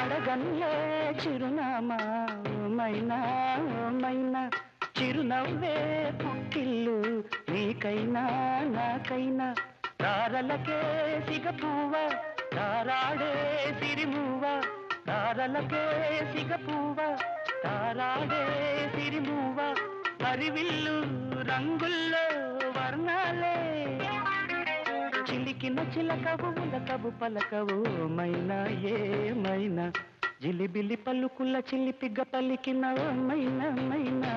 అడగన్లే చిరునామా మైనా మైనా చిరునవ్వే పుట్టిల్లు నీకైనా నాకైనా తారలకే సిగపువ్వ తారాడే సిరిమువ్వ తారలకే సిగపువ్వ తారాడే సిరిమువ్వ హరివిల్లు రంగుల్లో వర్ణాలే చిలికిన చిలకవు ఉలకవు పలకవు మైనా ఏమైనా జిలిబిలి పలుకుల చిలిపిగ పలికిన మైనా మైనా